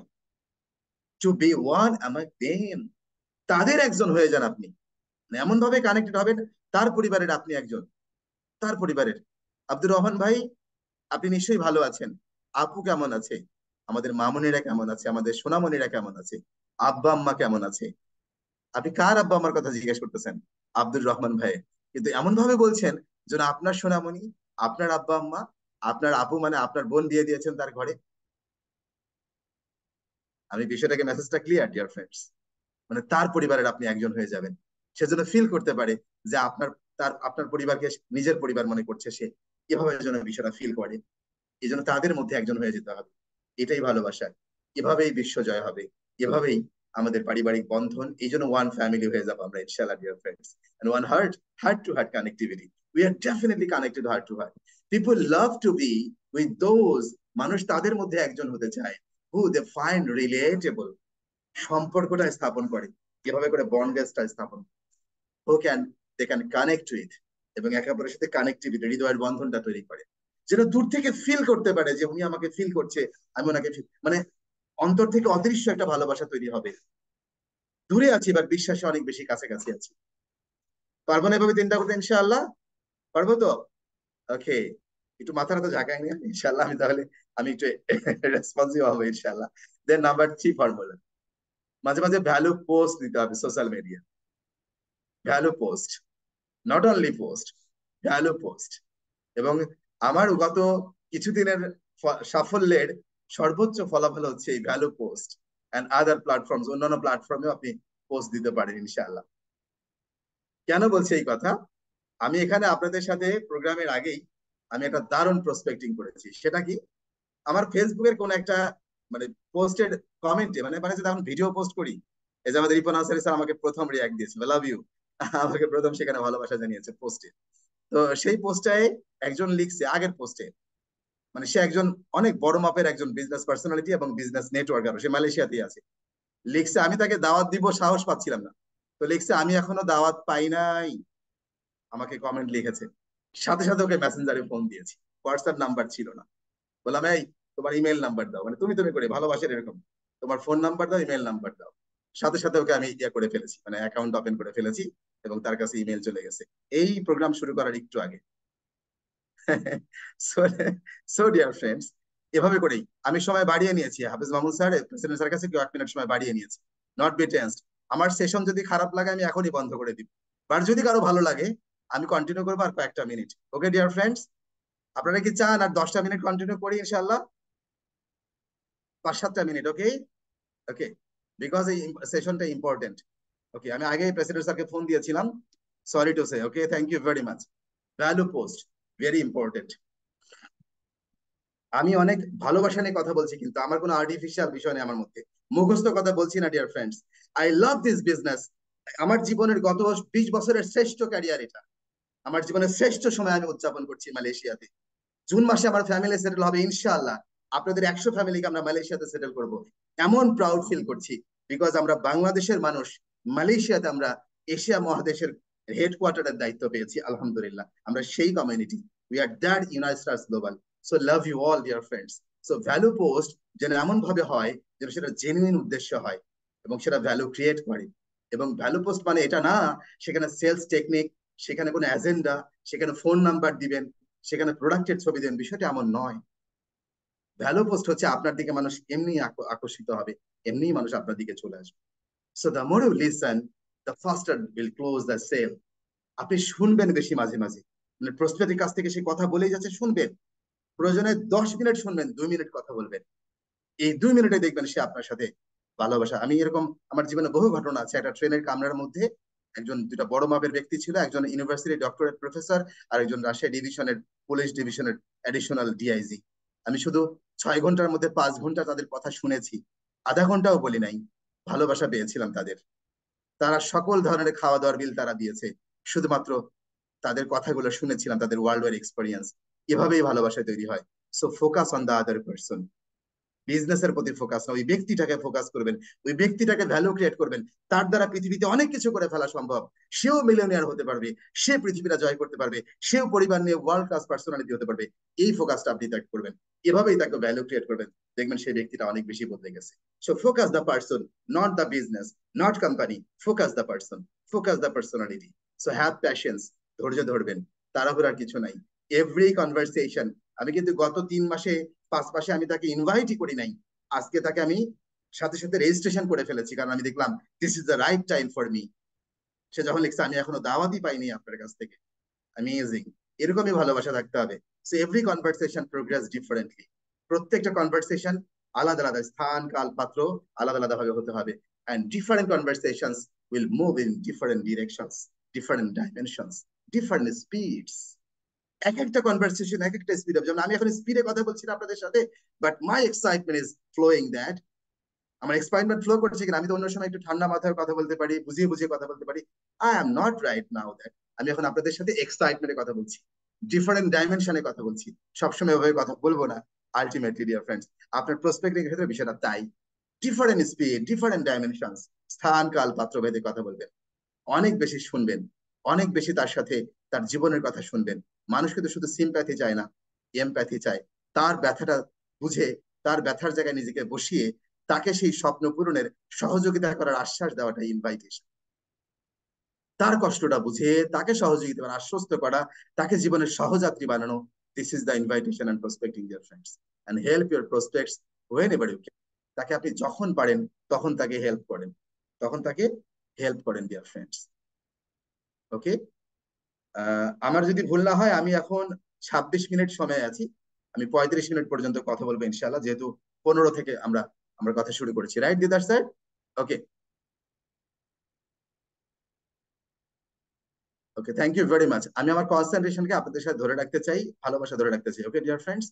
To be one among them, তাদের একজন হয়ে যান আপনি, এমন ভাবে কানেক্টেড হবেন, তার পরিবারের আপনি একজন, তার পরিবারের। আব্দুর রহমান ভাই, আপনি নিশ্চয়ই ভালো আছেন, আপু কেমন আছে, আমাদের মামুনিরা কেমন আছে, আমাদের সোনামণিরা কেমন আছে, আব্বা আম্মা কেমন আছে? আপনি কার আব্বা আম্মার কথা জিজ্ঞেস করতেছেন? আব্দুর রহমান ভাই। কিন্তু এমন ভাবে বলছেন যেন আপনার সোনামণি, আপনার আব্বা আম্মা, আপনার আপু, মানে আপনার বোন বিয়ে দিয়েছেন তার ঘরে। আমি বিষয়টাকে, মেসেজটা ক্লিয়ার ডিয়ার ফ্রেন্ডস? মানে তার পরিবারের আপনি একজন হয়ে যাবেন, সেজন্য ফিল করতে পারে যে আপনার পরিবারকে নিজের পরিবার মনে করছে সে, এভাবে যেন বিষয়টা ফিল করে। এই জন্য তাদের মধ্যে একজন হয়ে যেতে হবে, এটাই ভালোবাসা। এভাবেই বিশ্ব জয় হবে, এভাবেই আমাদের পারিবারিক বন্ধন। এই জন্য ওয়ান ফ্যামিলি হয়ে যাবো আমরা, ইনশাআল্লাহ dear friends. And one heart, heart to heart connectivity, we are definitely connected heart to heart. People love to be with those, মানুষ তাদের মধ্যে একজন হতে চায়, who they find relatable, সম্পর্কটা স্থাপন করে, কিভাবে করে বন্ডেজটা স্থাপন, who can they can connect with, এবং একে অপরের সাথে কানেক্টিভিটি, হৃদয়ের বন্ধনটা তৈরি করে, যেন দূর থেকে ফিল করতে পারে যে উনি আমাকে ফিল করছে, আমি ওনাকে মানে অন্তর থেকে অদৃশ্য একটা ভালোবাসা তৈরি হবে। দূরে আছি বাট বিশ্বাসে অনেক বেশি কাছাকাছি আছি। পারবো না এভাবে চিন্তা করতে ইনশাআল্লাহ? পারবো তো? ওকে, একটু মাথাটা তো ঝাঁকাই নিয়ে ইনশাআল্লাহ, আমি একটু রেসপন্সিভ হবো ইনশাআল্লাহ। দেন নাম্বার 3 ফর্মুলা, মাঝে মাঝে ভ্যালু পোস্ট দিতে হবে social media. Value post, not only post, value post. এবং আমার গত কিছুদিনের সাফল্যের সর্বোচ্চ ফলাফল হচ্ছে এই value post and other platforms, অন্যান্য প্ল্যাটফর্মেও আপনি পোস্ট দিতে পারেন ইনশাআল্লাহ। কেন বলছি এই কথা? আমি এখানে আপনাদের সাথে প্রোগ্রামের আগেই আমি একটা দারুণ প্রসপেক্টিং করেছি। সেটা কি, আমার ফেসবুকের কোন একটা মানে পোস্টেড কমেন্টে মানে মানে যখন ভিডিও পোস্ট করি, এই যে আমাদের রিপন আনসারী স্যার আমাকে প্রথম রিয়াক্ট দিয়েছিল, লাভ ইউ, আমাকে প্রথম সেখানে ভালোবাসা জানিয়েছে পোস্টে। তো সেই পোস্টটায় একজন লিখছে, আগের পোস্টে, মানে সে একজন অনেক বড় মাপের একজন বিজনেস পার্সোনালিটি এবং বিজনেস নেটওয়ার্কার, সে মালয়েশিয়াতেই আছে। লিখছে, আমি তাকে দাওয়াত দিব সাহস পাচ্ছিলাম না, তো লিখছে আমি এখনো দাওয়াত পাই নাই, আমাকে কমেন্ট লিখেছে। সাথে সাথে ওকে মেসেঞ্জারে ফোন দিয়েছি, হোয়াটসঅ্যাপ নাম্বার ছিল না, বললাম এই তোমার ইমেল নাম্বার দাও, মানে তুমি তুমি করে ভালোবাসার এরকম, তোমার ফোন নাম্বার দাও, ইমেল নাম্বার দাও। সাথে সাথে ওকে আমি ইয়ে করে ফেলেছি, মানে অ্যাকাউন্ট ওপেন করে ফেলেছি এবং তার কাছে ইমেল চলে গেছে এই প্রোগ্রাম শুরু করার একটু আগে। সো সো ডিয়ার ফ্রেন্ডস, এভাবে করেই আমি সময় বাড়িয়ে নিয়েছি। Hafiz Mahmud sir, president sir কাছে কেউ 1 মিনিট সময় বাড়িয়ে নিয়েছি। Not be tensed. আমার সেশন যদি খারাপ লাগে আমি এখনই বন্ধ করে দিব, বাট যদি কারো ভালো লাগে আমি কন্টিনিউ করবো আর কয়েকটা মিনিট। ওকে ডিয়ার ফ্রেন্ডস, আপনারা কি চান আর 10টা মিনিট কন্টিনিউ করি ইনশাআল্লাহ? 5-7টা মিনিট, ওকে? ওকে, বিকজ এই সেশনটা ইম্পর্টেন্ট। ওকে, আমি আগে প্রেসিডেন্ট স্যারকে ফোন দিয়েছিলাম, sorry to say. Okay, thank you very much. Value post very important. আমি অনেক ভালোবাসা নিয়ে কথা বলছি, কিন্তু আমার কোনো আর্টিফিশিয়াল বিষয় নেই আমার মধ্যে, মুখস্থ কথা বলছি না dear friends. I love this business. আমার জীবনের গত 20 বছরের শ্রেষ্ঠ ক্যারিয়ার এটা। আমার জীবনের শ্রেষ্ঠ সময় আমি উদযাপন করছি মালয়েশিয়াতে। জুন মাসে আমার ফ্যামিলি সেটেল হবে ইনশাআল্লাহ। আপনাদের 100 ফ্যামিলিকে আমরা মালয়েশিয়াতে সেটেল করব, এমন প্রাউড ফিল করছি, বিকজ আমরা বাংলাদেশের মানুষ মালয়েশিয়াতে আমরা এশিয়া মহাদেশের হেডকোয়ার্টারের দায়িত্ব পেয়েছি আলহামদুলিল্লাহ। আমরা সেই community, we are that United Stars Global. So love you all dear friends. So value post যেন এমন ভাবে হয় যেন সেটা জেনুইন উদ্দেশ্য হয় এবং সেটা ভ্যালু ক্রিয়েট করে। এবং ভ্যালু পোস্ট মানে এটা না সেখানে সেলস টেকনিক, সেখানে কোনো এজেন্ডা, সেখানে ফোন নাম্বার দিবেন, সেখানে প্রোডাক্টের ছবি দেন, বিষয়টা এমন নয়। ভ্যালু পোস্ট হচ্ছে আপনার দিকে মানুষ এমনি আকর্ষিত হবে, এমনি মানুষ আপনার দিকে চলে আসবে। So the more you listen, the faster will close the sale. আপনি শুনবেন বেশি, মাঝে মাঝে মানে প্রস্পেক্টের কাছ থেকে সে কথা বলেই যাচ্ছে, শুনবেন, প্রয়োজনে 10 মিনিট শুনবেন, 2 মিনিট কথা বলবেন। এই 2 মিনিটে দেখবেন সে আপনার সাথে ভালোবাসা। আমি এরকম আমার জীবনে বহু ঘটনা আছে। একটা ট্রেনের কামরার মধ্যে একজন, দুটা বড় মাপের ব্যক্তি ছিল, একজন ইউনিভার্সিটি ডক্টরেট প্রফেসর আর একজন রাজশাহী ডিভিশনের পুলিশ ডিভিশনের অ্যাডিশনাল ডিআইজি। আমি শুধু 6 ঘন্টার মধ্যে 5 ঘন্টা তাদের কথা শুনেছি, আধা ঘন্টাও বলি নাই, ভালোবাসা পেয়েছিলাম তাদের। তারা সকল ধরনের খাওয়া দাওয়ার বিল তারা দিয়েছে, শুধুমাত্র তাদের কথাগুলো শুনেছিলাম, তাদের ওয়ার্ল্ড ওয়াইড এক্সপিরিয়েন্স। এভাবেই ভালোবাসা তৈরি হয়। So focus on the other person, বিজনেসের প্রতি ফোকাস না, ওই ব্যক্তিটাকে ফোকাস করবেন, ওই ব্যক্তিটাকে ভ্যালু ক্রিয়েট করবেন। তার দ্বারা পৃথিবীতে অনেক কিছু করে ফেলা সম্ভব, সেও মিলিয়নিয়ার হতে পারবে, সে পৃথিবীটা জয় করতে পারবে, সেও পরিবার নিয়ে ওয়ার্ল্ড ক্লাস পার্সোনালিটি হতে পারবে। এই ফোকাসটা আপনি তাকে করবেন, এভাবেই তাকে ভ্যালু ক্রিয়েট করবেন, দেখবেন সেই ব্যক্তিটা অনেক বেশি বদলে গেছে। So focus the person, not the business, not company, focus the person, focus the personality. So have patience, ধৈর্য ধরবেন, তাড়াহুড়ার কিছু নাই। এভরি কনভারসেশন, আমি কিন্তু গত 3 মাসে 5 মাসে আমি তাকে ইনভাইটই করি নাই, আজকে তাকে আমি সাথে সাথে রেজিস্ট্রেশন করে ফেলেছি, কারণ আমি দেখলাম this is the right time for me. সে যখন লিখছে আমি এখনো দাওয়াতই পাইনি আপনার কাছ থেকে, অ্যামেজিং। এরকমই ভালোবাসা থাকতে হবে। So every conversation progress differently. প্রত্যেকটা কনভারসেশন আলাদা আলাদা স্থান কাল পাত্র আলাদা আলাদা ভাবে হতে হবে। And different conversations will move in different directions, different dimensions, different speeds. এক একটা কনভারসেশন এক একটা স্পিড হবে। যেমন আমি এখন স্পিডে কথা বলছি না আপনাদের সাথে, but my excitement is flowing that. আমার এক্সাইটমেন্ট ফ্লো করছে কিনা, আমি তো অন্য সময় একটু ঠান্ডা মাথায় কথা বলতে পারি, বুঝিয়ে বুঝিয়ে কথা বলতে পারি। I am not right now that, আমি এখন আপনাদের সাথে এক্সাইটমেন্টের কথা বলছি, ডিফারেন্ট ডাইমেনশনের কথা বলছি। সবসময় ওভাবে কথা বলবো না। আলটিমেটলি ডিয়ার ফ্রেন্ডস, আপনার প্রসপেক্টিং ক্ষেত্রে বিষয়টা তাই, ডিফারেন্ট স্পিড, ডিফারেন্ট ডাইমেনশন, স্থান কাল পাত্র ভেদে কথা বলবেন, অনেক বেশি শুনবেন, অনেক বেশি তার সাথে তার জীবনের কথা শুনবেন। মানুষ কিন্তু শুধু সিম্প্যাথি চায় না, এমপ্যাথি চায়। তার ব্যথাটা বুঝে, তার ব্যথার জায়গায় নিজেকে বসিয়ে তাকে সেই স্বপ্ন পূরণের সহযোগিতা করার আশ্বাস দেওয়াটা ইনভাইটেশন। তার কষ্টটা বুঝে তাকে সহযোগিতা করা, আশ্বস্ত করা, তাকে জীবনের সহযাত্রী বানানো, this is the invitation and prospecting dear friends. And help your prospects whenever you can. তাকে আপনি যখন পারেন তখন তাকে হেল্প করেন, তখন তাকে হেল্প করেন ডিয়ার ফ্রেন্ডস। ওকে, আমার যদি ভুল না হয় আমি এখন 26 মিনিট সময় আছি। আমি 35 মিনিট পর্যন্ত কথা বলবো ইনশাআল্লাহ, যেহেতু 15 থেকে আমরা আমরা কথা শুরু করেছি, right Didar sir? Okay, okay, thank you very much. আমি আমার কনসেন্ট্রেশনকে আপনাদের সাথে ধরে রাখতে চাই, ভালোবাসা ধরে রাখতে চাই। ওকে ডিয়ার ফ্রেন্ডস,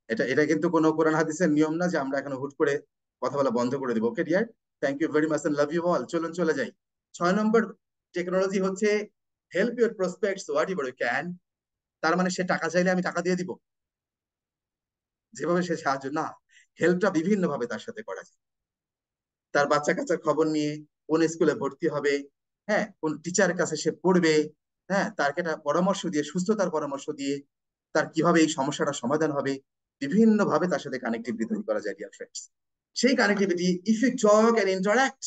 এটা এটা কিন্তু কোনো কোরআন হাদিসের নিয়ম না যে আমরা এখন হুট করে কথা বলা বন্ধ করে দিব। Okay dear, thank you very much and love you all. চলুন চলে যাই। 6 নম্বর টেকনোলজি হচ্ছে help your prospects whatever you can. তার মানে সে টাকা চাইলে আমি টাকা দিয়ে দিব, যেভাবে সে সাহায্য না, হেল্পটা বিভিন্ন ভাবে তার সাথে করা যায়। তার বাচ্চা কাচ্চার খবর নিয়ে, কোন স্কুলে ভর্তি হবে, হ্যাঁ, কোন টিচারের কাছে সে পড়বে, হ্যাঁ, তাকে একটা পরামর্শ দিয়ে, সুস্থতার পরামর্শ দিয়ে, তার কিভাবে এই সমস্যাটা সমাধান হবে, বিভিন্ন ভাবে তার সাথে কানেক্টিভিটি তৈরি করা যায় ডিয়ার ফ্রেন্ডস। সেই connectivity, if you talk and interact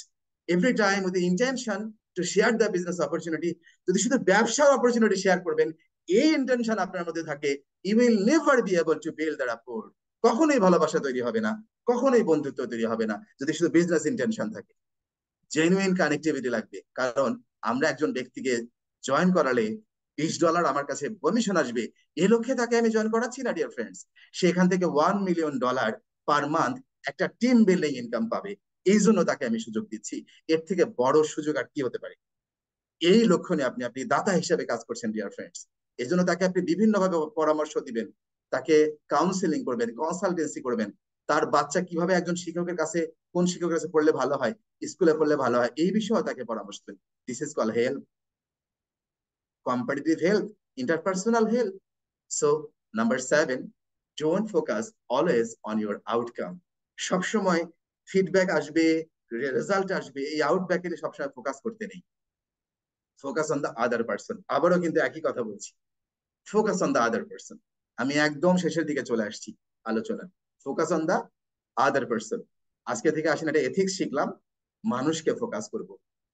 every time with intention to share the business opportunity, যদি শুধু ব্যবসার অপরচুনিটি শেয়ার করবেন, এই ইন্টেনশন আপনার মধ্যে থাকে, you will never be able to build the rapport। কখনোই ভালোবাসা তৈরি হবে না, কখনোই বন্ধুত্ব তৈরি হবে না যদি শুধু বিজনেস ইন্টেনশন থাকে। জেনুইন কানেক্টিভিটি লাগবে, কারণ আমরা একজন ব্যক্তিকে জয়েন করালে $20 আমার কাছে কমিশন আসবে, এ লক্ষ্যে তাকে আমি জয়েন করাচ্ছি না ডিয়ার ফ্রেন্ডস। সে এখান থেকে $1 মিলিয়ন পার মান্থ একটা টিম বিল্ডিং ইনকাম পাবে, এই জন্য তাকে আমি সুযোগ দিচ্ছি। এর থেকে বড় সুযোগ আর কি হতে পারে? এই লক্ষ্য নিয়ে আপনি আপনি দাতা হিসেবে কাজ করছেন ডিয়ার ফ্রেন্ডস। এই জন্য তাকে আপনি বিভিন্ন ভাবে পরামর্শ দিবেন, তাকে কাউন্সিলিং করবেন, কনসালটেন্সি করবেন। তার বাচ্চা কিভাবে একজন শিক্ষকের কাছে, কোন শিক্ষকের কাছে পড়লে ভালো হয়, স্কুলে পড়লে ভালো হয়, এই বিষয়ে তাকে পরামর্শ দেবেন। This is call help, competitive help, interpersonal help. So number 7, don't focus always on your outcome. সবসময় ফিডব্যাক আসবে, রেজাল্ট আসবে, এই আউটব্যাকে সবসময় ফোকাস করতে নেই। Focus on the other person. আবারও কিন্তু একই কথা বলছি, focus on the other person. আমি একদম শেষের দিকে চলে আসছি আলোচনা। Focus on the other person. আজকে থেকে আসেন একটা এথিক্স শিখলাম, মানুষকে ফোকাস করব,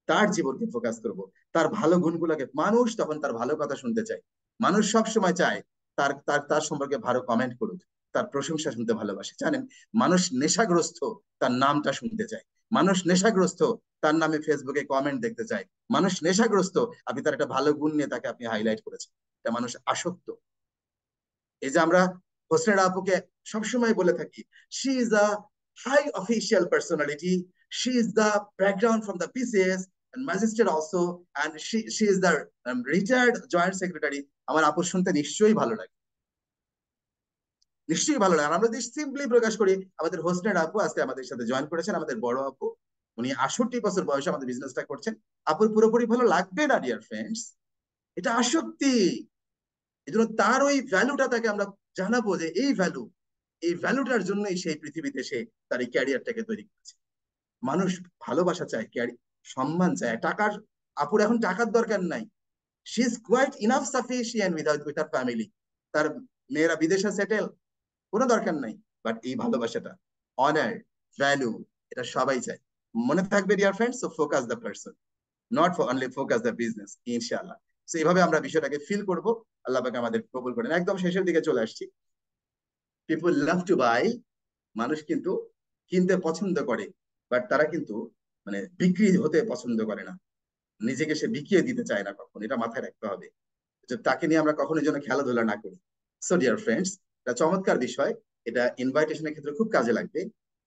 তার জীবনকে ফোকাস করব, তার ভালো গুণগুলোকে। মানুষ তখন তার ভালো কথা শুনতে চায়, মানুষ সব সময় চায় তার তার তার সম্পর্কে ভালো কমেন্ট করুক, তার প্রশংসা শুনতে ভালোবাসে। জানেন, মানুষ নেশাগ্রস্ত তার নামটা শুনতে চায়, মানুষ নেশাগ্রস্ত তার নামে ফেসবুকে কমেন্ট দেখতে চায়, মানুষ নেশাগ্রস্ত আপনি তার একটা ভালো গুণ নিয়ে তাকে আপনি হাইলাইট করেছেন। এটা মানুষ আসক্ত। এই যে আমরা হোসনে আপুকে সবসময় বলে থাকি, she is a high official personality, she is the background from the BCS and magistrate also, and she is the retired joint secretary। আমার আপুর শুনতে নিশ্চয়ই ভালো লাগে, নিশ্চয়ই ভালো লাগে। আমরা যদি সিম্পলি প্রকাশ করি, আমাদের হোস্টেড আপু আজকে আমাদের সাথে জয়েন করেছেন, আমাদের বড় আপু, উনি 68 বছর বয়সে আমাদের বিজনেসটা করছেন। আপুর পুরোপুরি ভালো লাগবে না ডিয়ার ফ্রেন্ডস, এটা আসক্তি। এই জন্য তার ওই ভ্যালুটা তাকে আমরা জানাবো যে এই ভ্যালু, এই ভ্যালুটার জন্যই সেই পৃথিবীতে সে তার এই ক্যারিয়ারটাকে তৈরি করেছে। মানুষ ভালোবাসা চায়, সম্মান চায়, টাকার, আপুর এখন টাকার দরকার নাই, she is quite enough sufficient with her family. তার মেয়েরা বিদেশে সেটেল, কোনো দরকার নাই। বাট এই ভালোবাসাটা, অনার, ভ্যালু, এটা সবাই চায়। মনে থাকবে deer friends, so focus the person, not for only focus the business, ইনশাআল্লাহ। সো এইভাবে আমরা বিষয়টাকে ফিল করব। আল্লাহ পাকে আমাদের কবুল করেন। একদম শেষের দিকে চলে আসছি। পিপল লাভ টু বাই, মানুষ কিন্তু কিনতে পছন্দ করে, বাট তারা কিন্তু মানে বিক্রি হতে পছন্দ করে না, নিজেকে সে বিকিয়ে দিতে চায় না কখন, এটা মাথায় রাখতে হবে। যে তাকে নিয়ে আমরা কখনোই যেন খেলাধুলা না করি। সো ডিয়ার ফ্রেন্ডস, এটা চমৎকার বিষয়, এটা ইনভাইটেশনের ক্ষেত্রে খুব কাজে লাগবে।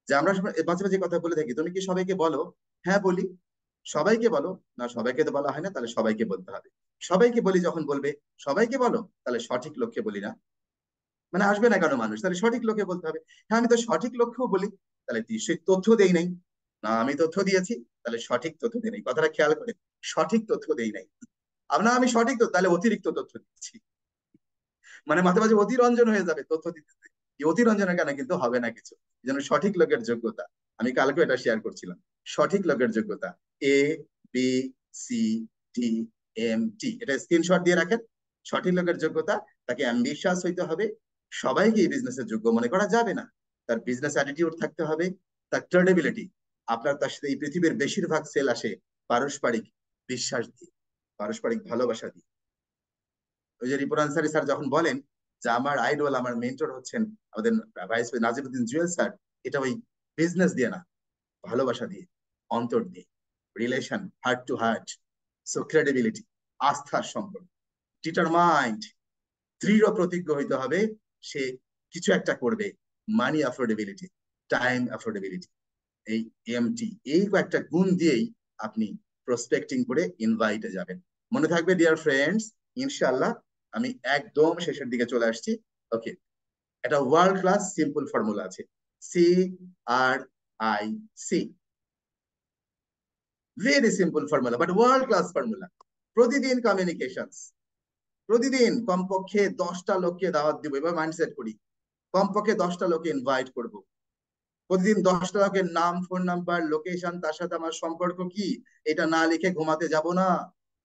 যে আমরা মাঝে মাঝে কথা বলে থাকি, তুমি কি সবাইকে বলো? হ্যাঁ বলি। সবাইকে বলো? না, সবাইকে তো বলা হয় না, তাহলে সবাইকে বলতে হবে। সবাইকে বলি যখন বলবে সবাইকে বলো, তাহলে সঠিক লক্ষ্যে বলি না, মানে আসবে না কেন মানুষ, তাহলে সঠিক লক্ষ্যে বলতে হবে। হ্যাঁ আমি তো সঠিক লক্ষ্যেও বলি, তাহলে নিশ্চয়ই তথ্য দেই নাই। না, আমি তথ্য দিয়েছি, তাহলে সঠিক তথ্য দেই নাই। কথাটা খেয়াল করে, সঠিক তথ্য দেই নাই। আপনার আমি সঠিক তো তাহলে অতিরিক্ত তথ্য দিচ্ছি, মানে মাঝে মাঝে অতিরঞ্জন হয়ে যাবে তথ্য দিতে দিতে। এই অতিরঞ্জনের কারণে কিন্তু হবে না কিছু। এই জন্য সঠিক লোকের যোগ্যতা, আমি কালকে এটা শেয়ার করছিলাম, সঠিক লোকের যোগ্যতা A B C D M T, এটা স্ক্রিনশট দিয়ে রাখেন। সঠিক লোকের যোগ্যতা, তাকে অ্যাম্বিশাস হইতে হবে, সবাইকে এই বিজনেসের যোগ্য মনে করা যাবে না, তার বিজনেস অ্যাটিটিউড থাকতে হবে, তার ক্রেডিবিলিটি। আপনার তার সাথে এই পৃথিবীর বেশিরভাগ সেল আসে পারস্পরিক বিশ্বাস দিয়ে, পারস্পরিক ভালোবাসা দিয়ে। ওই যে রিপন আনসারী স্যার যখন বলেন যে আমার আইডল, আমার মেন্টর হচ্ছেন আমাদের ভাইস নাজিরউদ্দিন জুয়েল স্যার, এটা ওই বিজনেস দিয়ে না, ভালোবাসা দিয়ে, অন্তর দিয়ে, relation, heart to heart. So credibility, আস্থার সম্পর্ক, ডিটারমাইন্ড, দৃঢ় প্রতিজ্ঞ হইতে হবে, সে কিছু একটা করবে। মানি অ্যাফোর্ডেবিলিটি, টাইম অ্যাফোর্ডেবিলিটি, এই এমটি, এই কয়েকটা গুণ দিয়েই আপনি প্রসপেক্টিং করে ইনভাইটে যাবেন। মনে থাকবে ডিয়ার ফ্রেন্ডস, ইনশাআল্লাহ। আমি একদম শেষের দিকে চলে আসছি। ওকে, একটা ওয়ার্ল্ড ক্লাস সিম্পল ফর্মুলা আছে, C R I C, very simple formula but world class formula. প্রতিদিন কমিউনিকেশনস, প্রতিদিন কমপক্ষে 10টা লোককে দাওয়াত দিব, এবার মাইন্ডসেট করি, কমপক্ষে 10টা লোককে ইনভাইট করব। প্রতিদিন 10টা লোকের নাম, ফোন নাম্বার, লোকেশন, তার সাথে আমার সম্পর্ক কি, এটা না লিখে ঘুমাতে যাব না।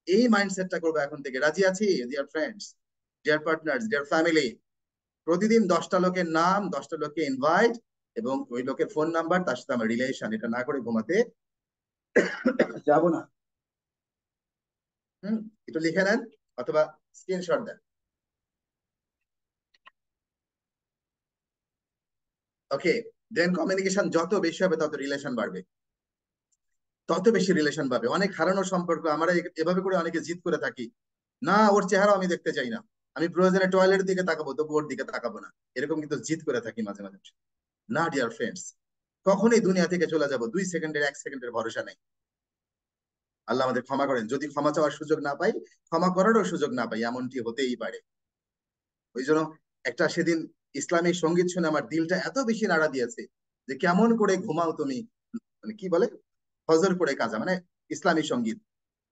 এই মাইন্ডসেটটা করবো এখন থেকে। রাজি আছি dear friends, dear partners, dear family? প্রতিদিন 10টা লোকের নাম, 10টা লোককে ইনভাইট, এবং ওই লোকের ফোন নাম্বার, তার সাথে আমার রিলেশন, এটা না করে ঘুমাতে যাব না। একটু লিখে নেন অথবা স্ক্রিনশট দেন। ওকে, দেন কমিউনিকেশন যত বেশি হবে তত রিলেশন বাড়বে, তত বেশি রিলেশন পাবে। অনেক হারানোর সম্পর্ক আমরা এভাবে করে অনেকে জিত করে থাকি, না ওর চেহারা আমি দেখতে চাই না, আমি প্রয়োজনে টয়লেটের দিকে তাকাবো তবু ওর দিকে তাকাবো না, এরকম কিন্তু জিত করে থাকি মাঝে মাঝে। না ডিয়ার ফ্রেন্ডস, কখনই দুনিয়া থেকে চলে যাব 2 সেকেন্ডের 1 সেকেন্ডের ভরসা নেই। আল্লাহ আমাদের ক্ষমা করেন, যদি ক্ষমা চাওয়ার সুযোগ না পাই, ক্ষমা করারও সুযোগ না পাই, এমনটি হতেই পারে। ওই জন্য একটা সেদিন ইসলামিক সঙ্গীত শুনে আমার দিলটা এত বেশি নাড়া দিয়েছে, যে কেমন করে ঘুমাও তুমি, মানে কি বলে, ফজর পড়ে কাজা, মানে ইসলামী সঙ্গীত,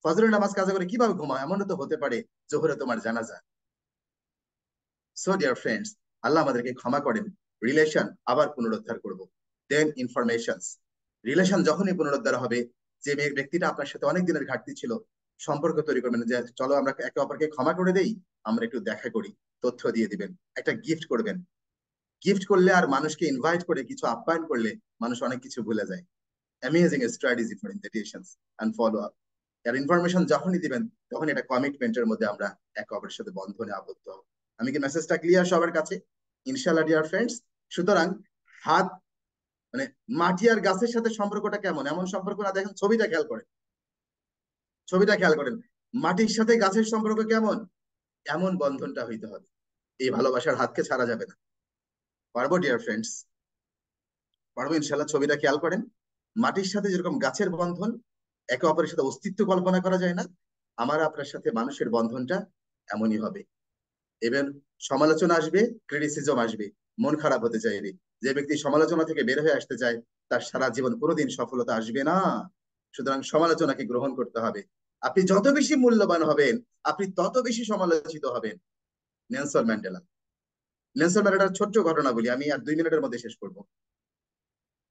ফজরের নামাজ কাজা করে কিভাবে ঘুমাও, এমনও তো হতে পারে জোহরে তোমার জানাজা। সো ডিয়ার ফ্রেন্ডস, আল্লাহ আমাদেরকে ক্ষমা করেন। রিলেশন আবার পুনরুদ্ধার করব। দেন ইনফরমেশন, রিলেশন যখনই পুনরুদ্ধার হবে, যে ব্যক্তিটা আপনার সাথে অনেক দিনের ঘাটতি ছিল, সম্পর্ক তৈরি করবেন, যে চলো আমরা একে অপরকে ক্ষমা করে দেই, আমরা একটু দেখা করি, তথ্য দিয়ে দিবেন, একটা গিফট করবেন। গিফট করলে আর মানুষকে ইনভাইট করে কিছু আপ্যায়ন করলে মানুষ অনেক কিছু ভুলে যায়। Amazing strategy for invitations and follow up. আর ইনফরমেশন যখনই দিবেন তখন এটা কমিটমেন্টের মধ্যে আমরা একে অপরের সাথে বন্ধনে আবদ্ধ হব। আমি কি মেসেজটা ক্লিয়ার সবার কাছে? ইনশাআল্লাহ ডিয়ার ফ্রেন্ডস। সুতরাং হাত, মানে মাটি আর গাছের সাথে সম্পর্কটা কেমন, এমন সম্পর্ক না, দেখেন ছবিটা খেয়াল করেন, ছবিটা খেয়াল করেন, মাটির সাথে গাছের সম্পর্ক কেমন, এমন বন্ধনটা হইতে হবে। এই ভালোবাসার হাতকে ছাড়া যাবে না। পারবো ডিয়ার ফ্রেন্ডস? পারবো ইনশাআল্লাহ। ছবিটা খেয়াল করেন, মাটির সাথে যেরকম গাছের বন্ধন, একে অপরের সাথে অস্তিত্ব কল্পনা করা যায় না, আমার আপনার সাথে মানুষের বন্ধনটা এমনই হবে। এবার সমালোচনা আসবে, ক্রিটিসিজম আসবে, মন খারাপ হতে চাইবে। যে ব্যক্তি সমালোচনা থেকে বের হয়ে আসতে চায়, তার সারা জীবন কোনোদিন সফলতা আসবে না। সুতরাং সমালোচনাকে গ্রহণ করতে হবে। আপনি যত বেশি মূল্যবান হবেন, আপনি তত বেশি সমালোচিত হবেন। নেলসন ম্যান্ডেলা, নেলসন ম্যান্ডেলার ছোট্ট ঘটনা বলি, আমি আর 2 মিনিটের মধ্যে শেষ করবো।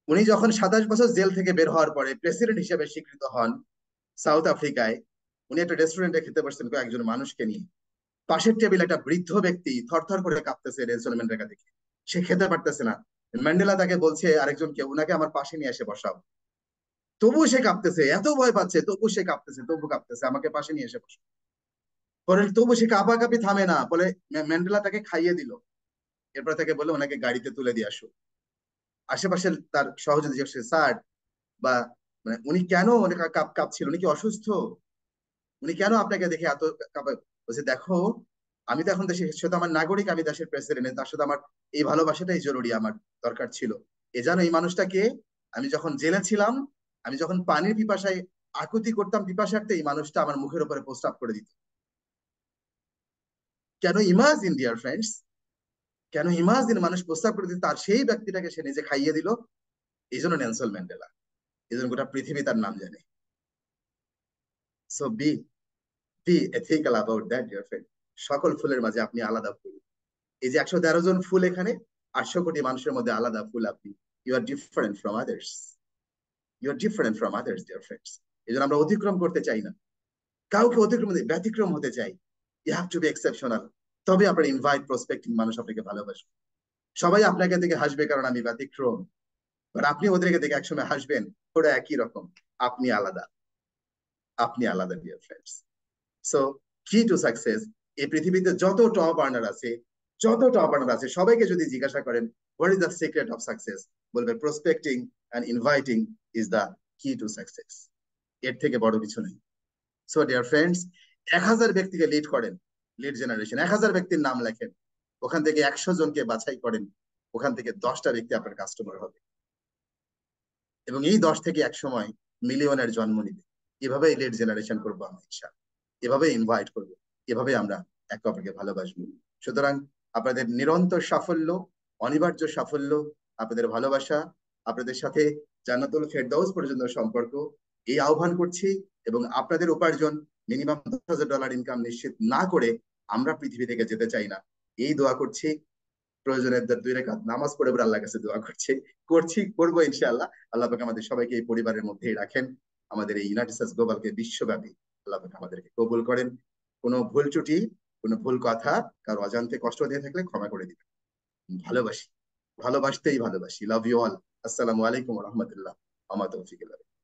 উনি যখন 27 বছর জেল থেকে বের হওয়ার পরে প্রেসিডেন্ট হিসেবে স্বীকৃত হন সাউথ আফ্রিকায়, উনি একটা রেস্টুরেন্টে খেতে বসছেন কয়েকজন মানুষকে নিয়ে। পাশের টেবিলে একটা বৃদ্ধ ব্যক্তি থরথর করে কাঁপতেছে নেলসন ম্যান্ডেলাকে দেখে, সে খেতে পারতেছে না। ম্যান্ডেলা তাকে বলছে আরেকজনকে, উনাকে আমার পাশে নিয়ে এসে বসাও। তবু সে কাঁপতেছে, এত ভয় পাচ্ছে, তবু সে কাঁপতেছে, তবু কাঁপতেছে, আমাকে পাশে নিয়ে এসে বসো। পরে তবু সে কাঁপাকাঁপি থামে না, বলে ম্যান্ডেলা তাকে খাইয়ে দিল। এরপর তাকে বলে ওনাকে গাড়িতে তুলে দিয়ে আসো। আশেপাশে তার সহযোগী স্যার বা, মানে উনি কেন অনেক কাঁপছিল, উনি কি অসুস্থ, উনি কেন আপনাকে দেখে এত কাঁপায়? বলছে দেখো, আমি তো এখন দেশের, সে তো আমার নাগরিক, আমি দেশের প্রেসিডেন্ট, তার সাথে আমার এই ভালোবাসাটাই জরুরি, আমার দরকার ছিল। এ জানো এই মানুষটাকে, আমি যখন জেলে ছিলাম, আমি যখন পানির পিপাসায় আকুতি করতাম, পিপাসার্থে এই মানুষটা আমার মুখের উপরে প্রস্তাব করে দিত। কেন? ইমাজিন ডিয়ার ফ্রেন্ডস, কেন ইমাজিন, মানুষ প্রস্তাব করে দিত, তার সেই ব্যক্তিটাকে সে নিজে খাইয়ে দিল। এই জন্য নেলসন ম্যান্ডেলা, এই জন্য গোটা পৃথিবী তার নাম জানে। So be be ethical about that dear friend. সকল ফুলের মাঝে আপনি আলাদা ফুল। এই যে 113 জন ফুল এখানে, 800 কোটি মানুষের মধ্যে আলাদা ফুল আপনি। You are different from others, you are different from others dear friends. এই জন্য আমরা অতিক্রম করতে চাই না, কাউকে অতিক্রম ব্যতিক্রম হতে চাই। You have to be exceptional. তবে আপনার ইনভাইট প্রসপেক্টিং মানুষ আপনাকে ভালোবাসবে। সবাই আপনাকে দেখে হাসবে কারণ আমি ব্যতিক্রম, বাট আপনি ওদেরকে দেখে একসময় হাসবেন, ওরা একই রকম, আপনি আলাদা, আপনি আলাদা ডিয়ার ফ্রেন্ডস। সো কি টু সাকসেস, এই পৃথিবীতে যত টপ আর্নার আছে, যত টপ আর্নার আছে, সবাইকে যদি জিজ্ঞাসা করেন what is the secret of success, বলবে prospecting and inviting is the key to success. এর থেকে বড় কিছু নেই। সো ডিয়ার ফ্রেন্ডস, 1000 ব্যক্তিকে লিড করেন, লিড জেনারেশন, 1000 ব্যক্তির নাম লেখেন, ওখান থেকে 100 জনকে বাছাই করেন, ওখান থেকে 10টা ব্যক্তি আপনার কাস্টমার হবে, এবং এই 10 থেকে এক সময় মিলিয়নের জন্ম নিবে। এভাবেই লিড জেনারেশন করবো আমরা ইনশাআল্লাহ, এভাবে ইনভাইট করবো, এভাবে আমরা একে অপরকে ভালোবাসবো। সুতরাং আপনাদের নিরন্তর সাফল্য, অনিবার্য সাফল্য, আপনাদের ভালোবাসা, আপনাদের সাথে জান্নাতুল ফেরদাউস পর্যন্ত সম্পর্ক, এই আহ্বান করছি। এবং আপনাদের উপার্জন মিনিমাম $10,000 ইনকাম নিশ্চিত না করে আমরা পৃথিবী থেকে যেতে চাই না, এই দোয়া করছি। প্রয়োজনের 2 রাকাত নামাজ পড়ে আল্লাহর কাছে দোয়া করবো ইনশাআল্লাহ। আল্লাহ পাক আমাদের সবাইকে এই পরিবারের মধ্যেই রাখেন, আমাদের এই ইউনাইটেড স্টেটস গ্লোবালকে বিশ্বব্যাপী আল্লাহ পাক আমাদেরকে কবুল করেন। কোনো ভুল ত্রুটি, কোনো ভুল কথা, কারো অজান্তে কষ্ট দিয়ে থাকলে ক্ষমা করে দিবেন। ভালোবাসি, ভালোবাসতেই ভালোবাসি। Love you all. আসসালামু আলাইকুম ওয়া রাহমাতুল্লাহ ওয়া মা তৌফিক ইল্লা বিল্লাহ।